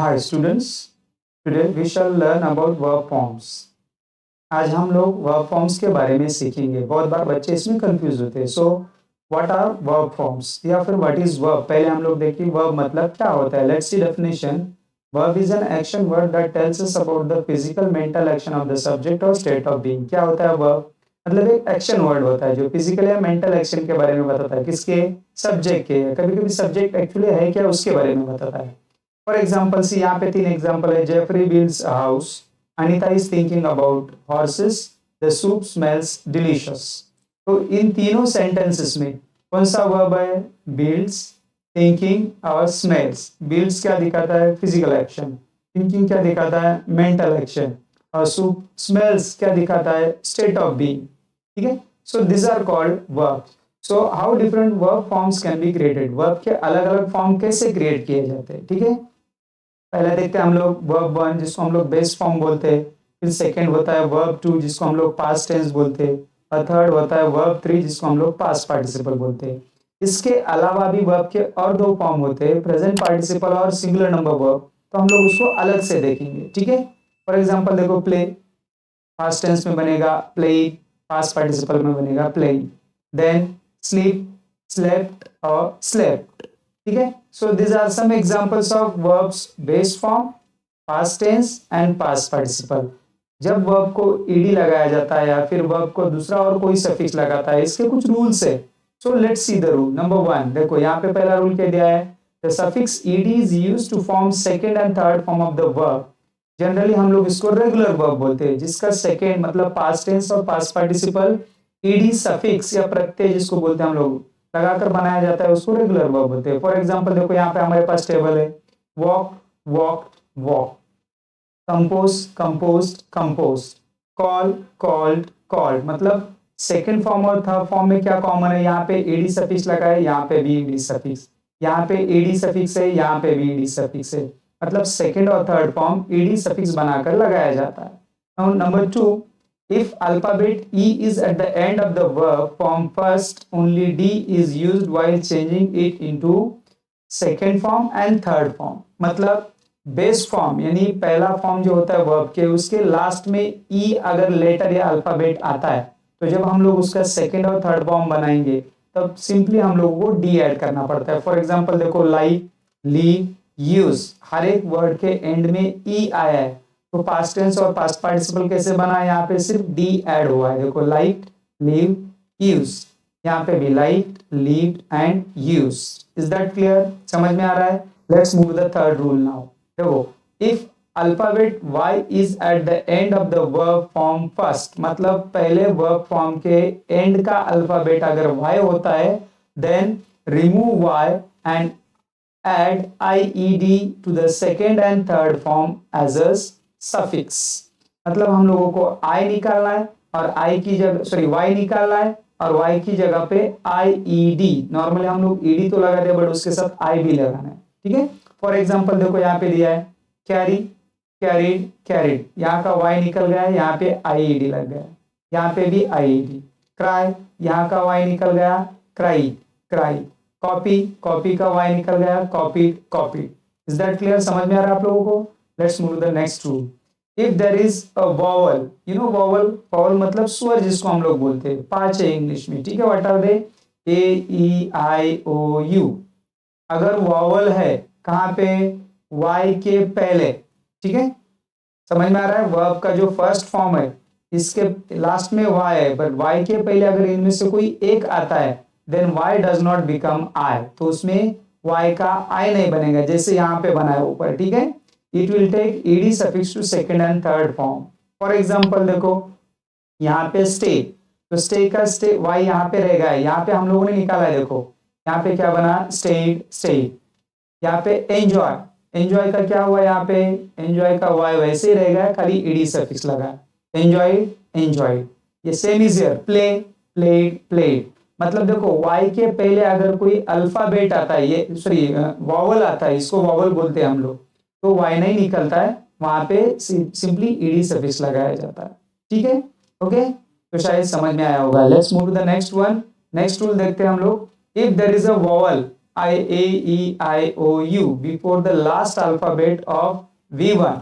Hi students, today we shall learn about verb forms. आज हम लोग verb forms के बारे में सीखेंगे। बहुत बार बच्चे इसमें कंफ्यूज होते हैं। So what are verb forms या फिर what is verb? पहले हम लोग देखें verb मतलब क्या होता है। Let's see definition. Verb is an action word that tells us about the physical mental action of the subject or state of being. क्या होता है verb? मतलब एक एक्शन वर्ड होता है जो फिजिकल या मेंटल एक्शन के बारे में बताता है। किसके? सब्जेक्ट के। कभी कभी सब्जेक्ट एक्चुअली है क्या उसके बारे में बताता है। फॉर एग्जाम्पल सी यहाँ पे 3 एग्जाम्पल है। Jeffrey builds a house, Anita is thinking about horses, the soup smells delicious. तो इन तीनों सेंटेंसेस में कौन सा वर्ब है? बिल्ड्स, थिंकिंग और स्मेल्स। बिल्ड्स क्या दिखाता है? Physical action. थिंकिंग क्या दिखाता है? Mental action. और सूप स्मेल्स क्या दिखाता है? State of being. ठीक है, so this are called verb. So how different verb forms can be created. वर्ब के अलग अलग फॉर्म कैसे क्रिएट किए जाते हैं। ठीक है, पहले देखते हैं हम लोग वर्ब 1 जिसको हम लोग बेस फॉर्म बोलते हैं। फिर सेकंड होता है वर्ब 2 जिसको हम लोग पास्ट टेंस बोलते हैं। और थर्ड होता है वर्ब 3 जिसको हम लोग पास्ट पार्टिसिपल बोलते हैं। इसके अलावा भी वर्ब के और 2 फॉर्म होते हैं, प्रेजेंट पार्टिसिपल और सिंगुलर नंबर वर्ब। तो हम लोग उसको अलग से देखेंगे। ठीक है, फॉर एग्जाम्पल देखो, प्ले पास्ट टेंस में बनेगा प्लेइंग, पास्ट पार्टिसिपल में बनेगा प्लेइंग। देन स्लीप, स्लेप्ट और स्लेप्ट। ठीक है, so this are some examples of verbs base form, past tense and past participle. जब वर्ब को ईडी लगाया जाता है या फिर वर्ब को दूसरा और कोई सफिक्स लगाता है, इसके कुछ रूल्स है। So let's see the rule. Number 1 देखो, यहाँ पे पहला रूल क्या दिया है? The suffix ED is used to form second and third form of the verb. Generally हम लोग इसको रेगुलर वर्ब बोलते हैं जिसका सेकंड मतलब पास्ट टेंस और पास्ट पार्टिसिपल ईडी सफिक्स या प्रत्यय जिसको बोलते हैं हम लोग लगाकर बनाया जाता है, उसको रेगुलर वर्ब बोलते हैं। फॉर एग्जांपल देखो, यहाँ पे हमारे पास टेबल है, walk, walked, walk. Compose, composed, composed. Call, called, called. मतलब सेकंड फॉर्म और थर्ड फॉर्म में क्या कॉमन है? यहाँ पे एडी सफिक्स लगा है, यहाँ पे भी एडी सफिक्स। यहाँ पे एडी सफिक्स है, यहाँ पे भी एडी सफिक्स है। मतलब सेकंड और थर्ड फॉर्म एडी सफिक्स बनाकर लगाया जाता है। Now number 2, if alphabet E is at the end of the verb form first, only D is used while changing it into second form and third form. मतलब base form यानी पहला form जो होता है वर्ब के, उसके last में ई अगर लेटर या अल्फाबेट आता है, तो जब हम लोग उसका सेकंड और थर्ड फॉर्म बनाएंगे तब सिंपली हम लोगों को डी ऐड करना पड़ता है। फॉर एग्जांपल देखो, लाइक, लीव, यूज, हर एक वर्ड के एंड में ई आया है, तो पास्ट टेंस और पास्ट पार्टिसिपल कैसे बना है? यहाँ पे सिर्फ डी ऐड हुआ है। देखो, लाइक, लीव, यूज। यहाँ पे भी like, leave and use. Is that clear? समझ में आ रहा है? Let's move the third rule now. देखो, if alphabet y is at the end of the verb form first, मतलब पहले वर्ब फॉर्म के एंड का अल्फाबेट अगर y होता है, then remove y and add ied to the second and third form as a suffix। मतलब हम लोगों को i निकालना है और i की जगह y निकालना है और y की जगह पे ied। नॉर्मली हम लोग ed तो लगाते हैं बट उसके साथ i भी लगाना है। ठीक है, फॉर एग्जांपल देखो, यहाँ पे दिया है कैरी, कैरीड, कैरीड। यहाँ का y निकल गया है, यहाँ पे ied लग गया, यहाँ पे भी ied। क्राई, यहाँ का y निकल गया, क्राई, क्राई। कॉपी, कॉपी का y निकल गया, copied, copied. Is that clear? समझ में आ रहा है आप लोगों को? Let's move the next rule. If there is a vowel, you know vowel, vowel मतलब स्वर जिसको हम लोग बोलते हैं, 5 है इंग्लिश में। ठीक है, what are they? A, E, I, O, U. अगर वॉवल है कहाँ पे? y के पहले। ठीक है, समझ में आ रहा है? वर्ब का जो फर्स्ट फॉर्म है इसके लास्ट में y है, बट y के पहले अगर इनमें से कोई एक आता है, then y does not become I। तो उसमें y का I नहीं बनेगा जैसे यहाँ पे बना है ऊपर। ठीक है, it will take ed suffix to second and third form. For example देखो, यहाँ पे स्टे, तो स्टे का स्टे y यहाँ पे रहेगा, यहाँ पे हम लोगों ने निकाला है। देखो यहाँ पे क्या बना? Stayed, stayed. यहाँ पे एंजॉय, एंजॉय का क्या हुआ? यहाँ पे एंजॉय का y वैसे ही रहेगा, खाली ed सफिक्स लगा। Enjoyed, enjoyed. ये same is here, play, played, played. मतलब देखो, y के पहले अगर कोई अल्फाबेट आता है, ये सॉरी वॉवल आता है, इसको वॉवल बोलते हैं हम लोग, तो y नहीं निकलता है, वहां पे सिंपली ed सफिक्स लगाया जाता है। ठीक है, ओके, तो शायद समझ में आया होगा। Let's move to the next one. Next rule देखते हैं हम लोग। If there is a vowel A-E-I-O-U before the last alphabet of V1.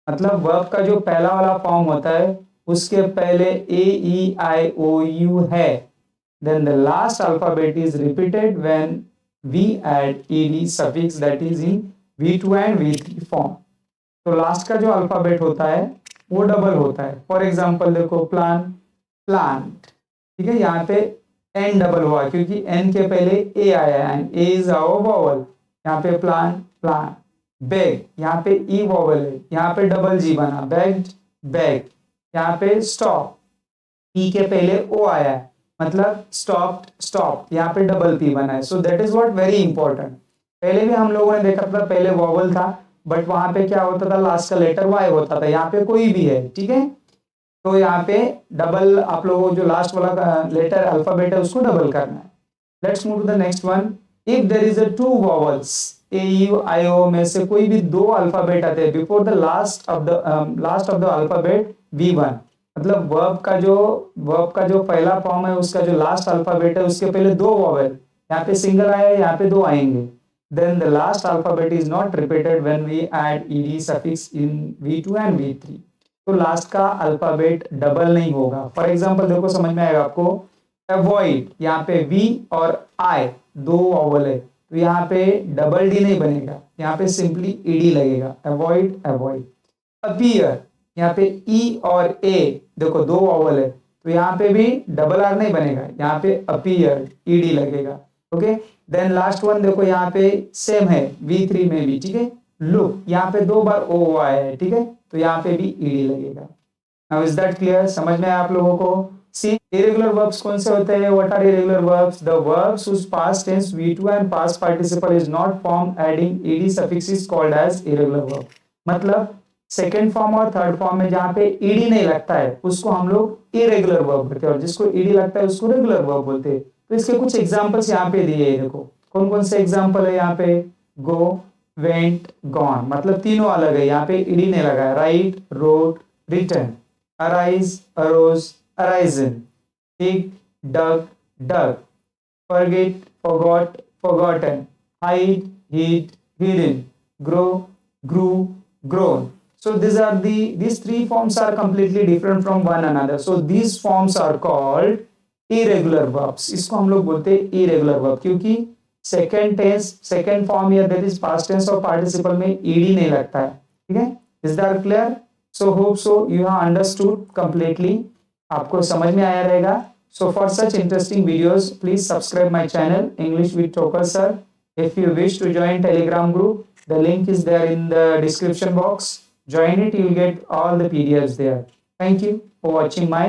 मतलब वर्ब का जो पहला वाला फॉर्म होता है उसके पहले A-E-I-O-U है, then the last alphabet is repeated when we add ed suffix, that is in V2 and V3 form. तो लास्ट का जो अल्फाबेट होता है वो डबल होता है. फॉर एग्जाम्पल देखो, प्लान, प्लांट, ठीक है, यहाँ पे एन डबल हुआ क्योंकि एन के पहले ए आया and A is our vowel. यहाँ पे प्लान, प्लान. बैग, यहाँ पे ई वॉवल है, यहाँ पे डबल जी बना, बैग्ड, बैग. यहाँ पे स्टॉप, पी के पहले ओ आया है मतलब स्टॉप, स्टॉप. यहाँ पे डबल पी बना है. So that is what very important. पहले भी हम लोगों ने देखा था, पहले वॉवल था बट वहां पे क्या होता था, लास्ट का लेटर वाई होता था. यहाँ पे कोई भी है, ठीक है, तो यहाँ पे डबल आप लोगों को जो लास्ट वाला लेटर अल्फाबेट है उसको डबल करना है. Let's move to the next one. If there is a two vowels A U I O में से कोई भी दो अल्फाबेट आते हैं before the last of the alphabet V1, मतलब वर्ब का जो पहला फॉर्म है उसका जो लास्ट अल्फाबेट है उसके पहले दो वॉवेल, यहाँ पे सिंगल आया है, यहाँ पे दो आएंगे. Then the last alphabet is not repeated when we add ed suffix in V2 and V3. तो लास्ट का अल्फाबेट डबल नहीं होगा. फॉर एग्जाम्पल देखो, समझ में आएगा आपको. अवॉइड, यहाँ पे V और I दो वॉवल है तो यहाँ पे डबल डी नहीं बनेगा, यहाँ पे सिंपली ed लगेगा. Avoid, avoid. अपीयर, यहाँ पे E और A देखो दो वॉवल है तो यहाँ पे भी डबल आर नहीं बनेगा, यहाँ पे अपीयर ed लगेगा. ओके, देन लास्ट वन देखो, यहाँ पे सेम है V3 में भी, ठीक है. लुक, यहाँ पे दो बार ओ आया है, ठीक है, तो यहाँ पे भी ed लगेगा. Now is that clear? समझ में आया आप लोगों को? सी, इरेगुलर वर्ब्स कौन से होते हैं? What are irregular verbs? The verbs whose past tense V2 and past participle is not formed adding ed suffix is called as irregular verb. मतलब सेकेंड फॉर्म और थर्ड फॉर्म में जहाँ पे ed नहीं लगता है उसको हम लोग इरेगुलर वर्ब बोलते हैं और जिसको ed लगता है उसको रेगुलर वर्ब बोलते हैं. तो इसके कुछ एग्जांपल्स यहाँ पे दिए हैं. देखो कौन कौन से एग्जांपल है यहाँ पे. गो, वेंट, गॉन, मतलब तीनों अलग है, यहाँ पे ed नहीं लगा है. Write, wrote, written. Arise, arose, arisen. Dig, dug, dug. Forget, forgot, forgotten. Hide, hid, hidden. Grow, grew, grown. So these three forms are completely different from one another. So these forms are called irregular verbs. इसको हम लोग बोलते हैं irregular verb क्योंकि second tense, second form या that is past tense और participle में ed नहीं लगता है. ठीक है, is that clear? So hope so you have understood completely. आपको समझ में आया रहेगा. So for such interesting videos, please subscribe my channel English with Toker sir. If you wish to join Telegram group, the link is there in the description box. Join it, you'll get all the PDFs there. Thank you for watching my